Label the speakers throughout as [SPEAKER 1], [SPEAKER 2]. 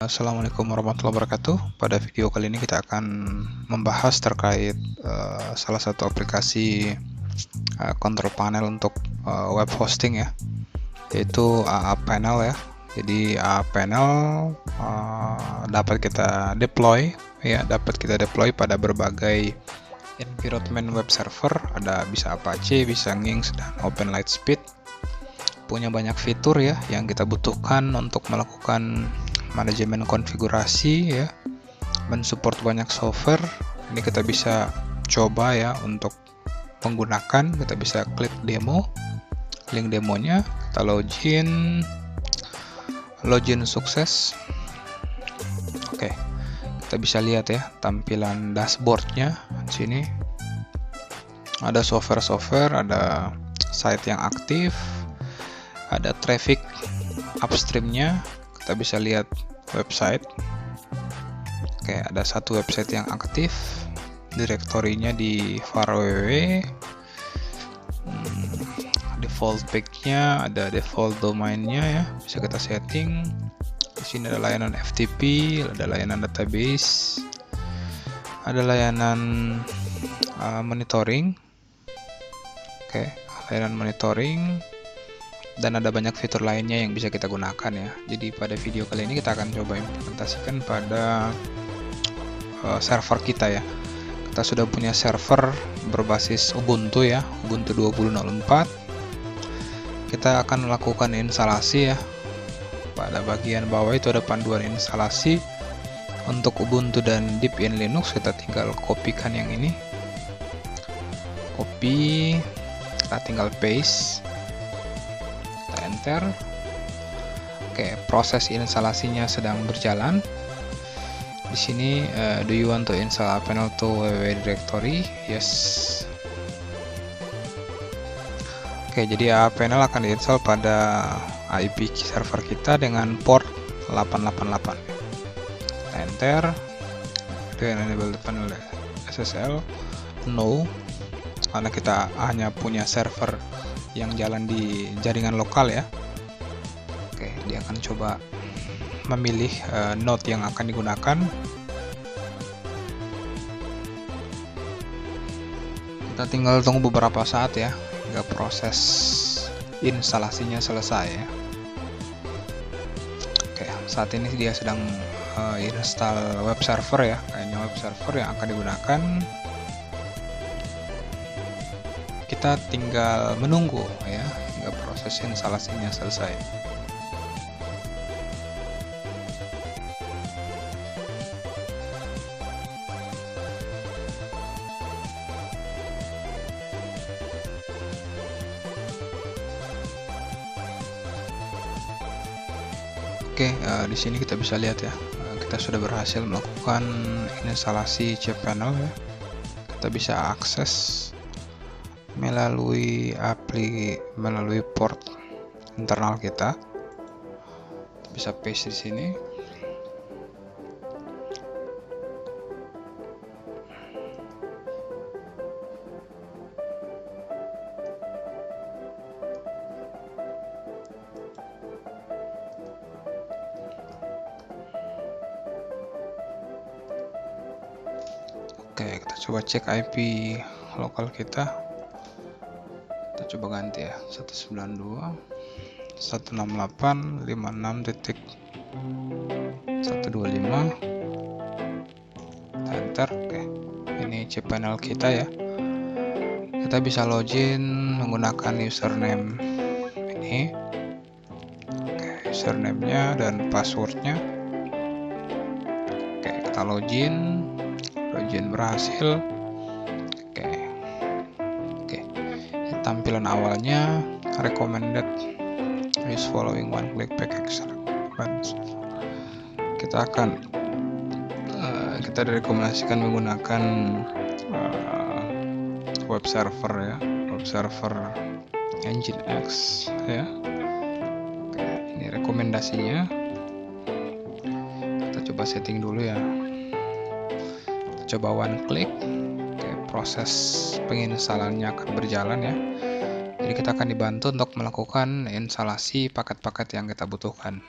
[SPEAKER 1] Assalamualaikum warahmatullahi wabarakatuh. Pada video kali ini kita akan membahas terkait salah satu aplikasi control panel untuk web hosting ya, yaitu AA Panel ya. Jadi AA Panel dapat kita deploy pada berbagai environment web server. Ada bisa Apache, bisa Nginx dan Open Lightspeed. Punya banyak fitur ya yang kita butuhkan untuk melakukan manajemen konfigurasi ya, mensupport banyak software. Ini kita bisa coba ya untuk menggunakan. Kita bisa klik demo, link demonya, kita login sukses. Oke, kita bisa lihat ya tampilan dashboardnya. Di sini ada software, ada site yang aktif, ada traffic upstreamnya. Kita bisa lihat website. Oke, ada satu website yang aktif, direktorinya di var www, default page-nya, ada default domainnya ya, bisa kita setting. Di sini ada layanan FTP, ada layanan database, ada layanan monitoring. Oke, layanan monitoring, dan ada banyak fitur lainnya yang bisa kita gunakan ya. Jadi pada video kali ini kita akan coba implementasikan pada server kita ya. Kita sudah punya server berbasis Ubuntu ya, Ubuntu 20.04. Kita akan melakukan instalasi ya. Pada bagian bawah itu ada panduan instalasi untuk Ubuntu dan Debian Linux. Kita tinggal kopikan yang ini, copy, kita tinggal paste, enter. Oke, proses instalasinya sedang berjalan. Di sini do you want to install panel to www directory? Yes. Oke, jadi panel akan diinstal pada IP server kita dengan port 888. Enter. Dengan enable panel SSL no, karena kita hanya punya server yang jalan di jaringan lokal ya. Oke, dia akan coba memilih node yang akan digunakan. Kita tinggal tunggu beberapa saat ya hingga proses instalasinya selesai ya. Oke, saat ini dia sedang install web server ya, kayaknya web server yang akan digunakan. Kita tinggal menunggu ya hingga proses instalasinya selesai. Oke, di sini kita bisa lihat ya, kita sudah berhasil melakukan instalasi cPanel ya. Kita bisa akses melalui port internal kita. Bisa paste di sini. Oke, kita coba cek IP lokal kita. Kita coba ganti ya, 192.168.56.125. Enter. Oke, ini cPanel kita ya. Kita bisa login menggunakan username ini. Oke, username-nya dan password-nya. Oke, kita login berhasil. Oke, tampilan awalnya recommended use following one click package. Kita direkomendasikan menggunakan web server ya, web server Nginx ya. Oke, ini rekomendasinya. Kita coba setting dulu ya. Coba one click. Oke, proses penginstalannya akan berjalan ya. Jadi kita akan dibantu untuk melakukan instalasi paket-paket yang kita butuhkan.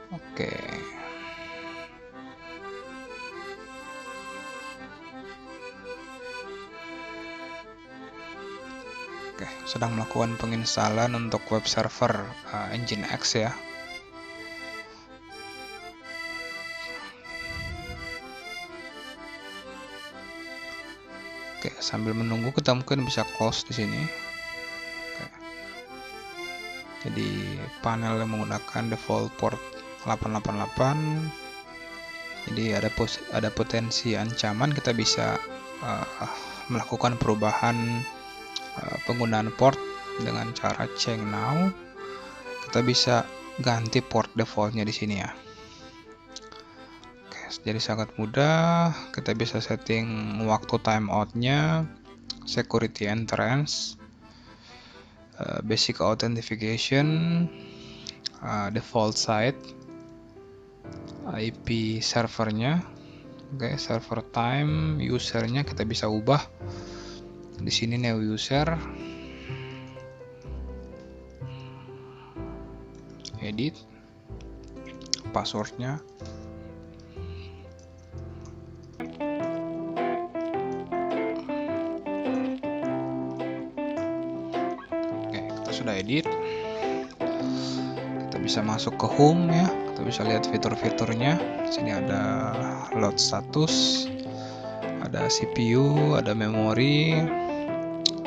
[SPEAKER 1] Oke. Oke, sedang melakukan penginstalan untuk web server Nginx ya. Oke, sambil menunggu kita mungkin bisa close di sini. Oke. Jadi panel yang menggunakan default port 888. Jadi ada potensi ancaman kita bisa melakukan perubahan penggunaan port dengan cara change now. Kita bisa ganti port defaultnya di sini ya. Oke, jadi sangat mudah. Kita bisa setting waktu timeoutnya, security entrance, basic authentication, default site, IP servernya. Oke, server time, usernya kita bisa ubah. Di sini new user, edit, passwordnya. Oke, kita sudah edit. Kita bisa masuk ke home ya. Kita bisa lihat fitur-fiturnya. Di sini ada load status, ada CPU, ada memori,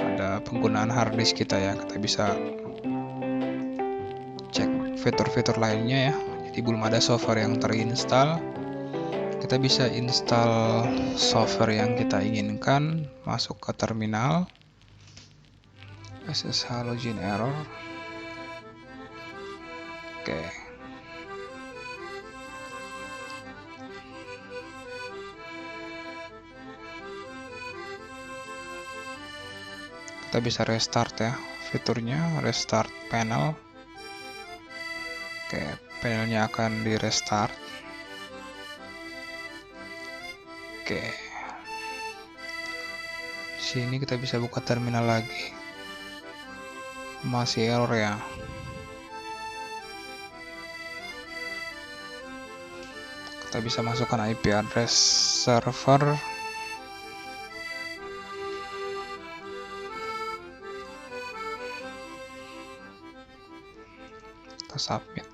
[SPEAKER 1] ada penggunaan hard disk kita ya. Kita bisa cek fitur-fitur lainnya ya. Jadi belum ada software yang terinstall. Kita bisa install software yang kita inginkan, masuk ke terminal, SSH login error. Oke. Kita bisa restart ya, fiturnya restart panel. Oke, panelnya akan di restart. Oke. Sini kita bisa buka terminal lagi. Masih error ya. Kita bisa masukkan IP address server. Kita submit.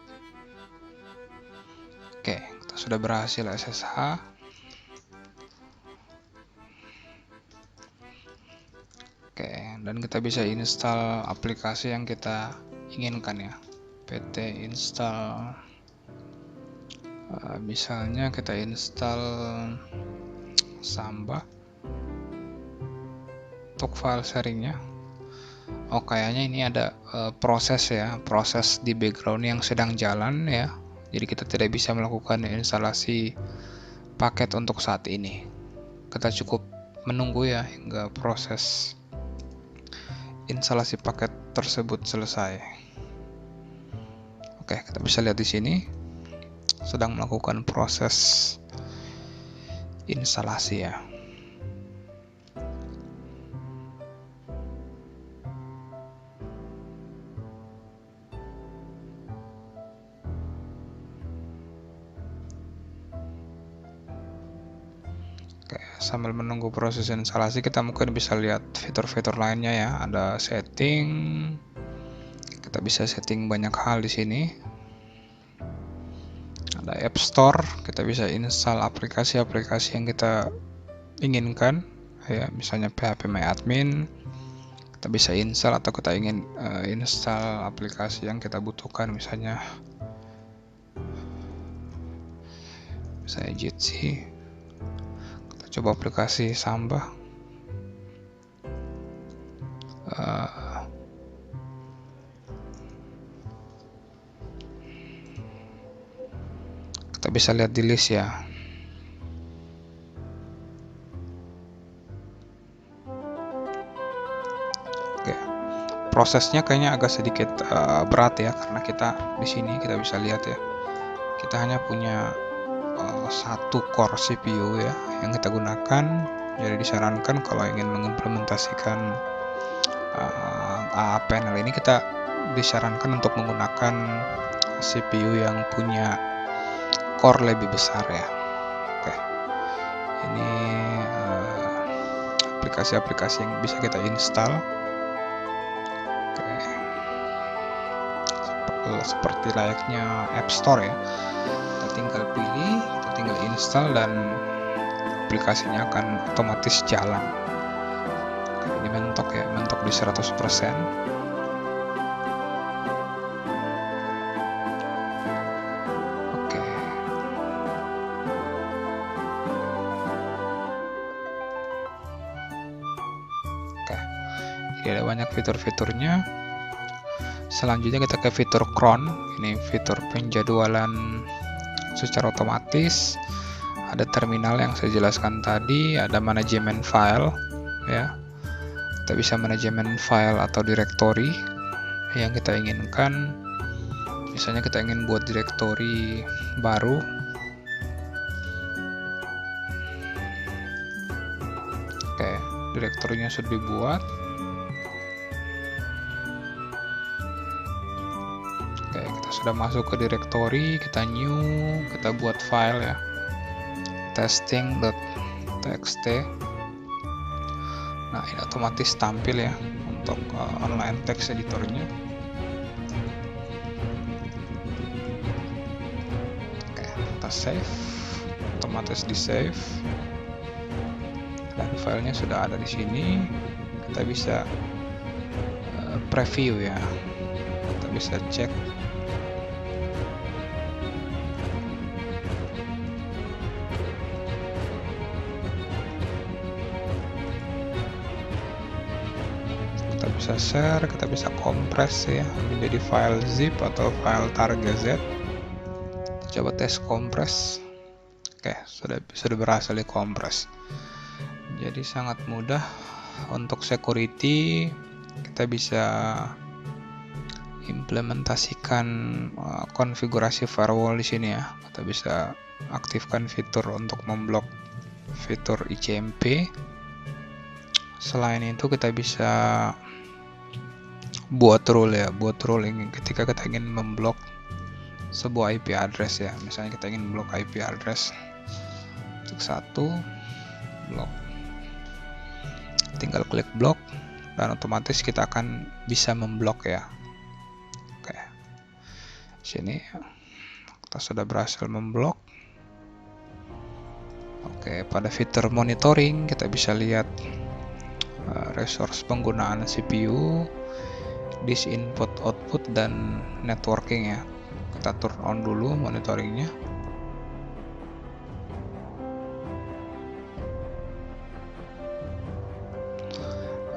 [SPEAKER 1] Oke, kita sudah berhasil SSH. Oke, dan kita bisa install aplikasi yang kita inginkan ya. PT install. Misalnya kita install Samba untuk file sharingnya. Oh, kayaknya ini ada proses di background yang sedang jalan ya. Jadi kita tidak bisa melakukan instalasi paket untuk saat ini. Kita cukup menunggu ya hingga proses instalasi paket tersebut selesai. Oke, kita bisa lihat di sini sedang melakukan proses instalasi ya. Oke, sambil menunggu proses instalasi kita mungkin bisa lihat fitur-fitur lainnya ya. Ada setting, kita bisa setting banyak hal di sini. Ada App Store, kita bisa install aplikasi-aplikasi yang kita inginkan ya, misalnya phpMyAdmin. Kita bisa install atau kita ingin install aplikasi yang kita butuhkan, misalnya Jitsi. Kita coba aplikasi Samba. Kita bisa lihat di list ya. Oke, prosesnya kayaknya agak sedikit berat ya, karena kita di sini kita bisa lihat ya, kita hanya punya satu core CPU ya yang kita gunakan. Jadi disarankan kalau ingin mengimplementasikan panel ini, kita disarankan untuk menggunakan CPU yang punya core lebih besar ya. Oke, ini aplikasi-aplikasi yang bisa kita install. Oke, seperti layaknya App Store ya, kita tinggal pilih, kita tinggal install, dan aplikasinya akan otomatis jalan. Oke, ini mentok ya, mentok di 100%. Jadi ada banyak fitur-fiturnya. Selanjutnya kita ke fitur cron. Ini fitur penjadwalan secara otomatis. Ada terminal yang saya jelaskan tadi, ada manajemen file ya. Kita bisa manajemen file atau directory yang kita inginkan. Misalnya kita ingin buat directory baru. Oke, direktorinya sudah dibuat. Oke, kita sudah masuk ke directory, kita new, kita buat file ya, testing.txt. Nah, ini otomatis tampil ya untuk online text editornya. Oke, kita save, otomatis di save, dan filenya sudah ada di sini. Kita bisa preview ya, kita bisa cek. Kita bisa share, kita bisa kompres ya menjadi file zip atau file target. Kita coba tes kompres. Oke, sudah berhasil dikompres. Jadi sangat mudah. Untuk security, kita bisa implementasikan konfigurasi firewall di sini ya. Kita bisa aktifkan fitur untuk memblok fitur ICMP. Selain itu kita bisa buat rule ya, buat ruling ketika kita ingin memblok sebuah IP address ya. Misalnya kita ingin blok IP address untuk satu, blok, tinggal klik blok dan otomatis kita akan bisa memblok ya. Oke, sini kita sudah berhasil memblok. Oke, pada fitur monitoring kita bisa lihat resource penggunaan CPU, disk input output, dan networking ya. Kita turn on dulu monitoringnya.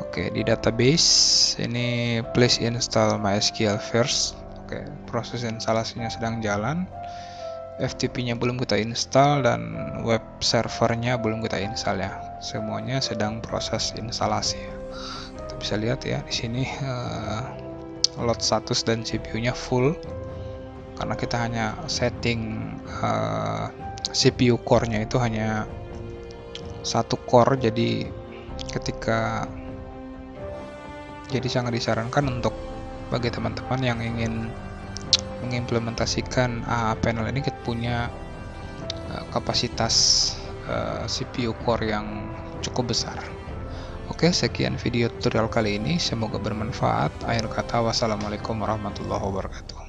[SPEAKER 1] Oke, di database ini please install MySQL first. Oke, proses instalasinya sedang jalan. FTP-nya belum kita install dan web servernya belum kita install ya. Semuanya sedang proses instalasi. Kita bisa lihat ya di sini load status dan CPU-nya full karena kita hanya setting CPU core-nya itu hanya satu core, jadi sangat disarankan untuk bagi teman-teman yang ingin mengimplementasikan panel ini, kita punya kapasitas CPU core yang cukup besar. Oke, sekian video tutorial kali ini, semoga bermanfaat. Akhir kata, wassalamualaikum warahmatullahi wabarakatuh.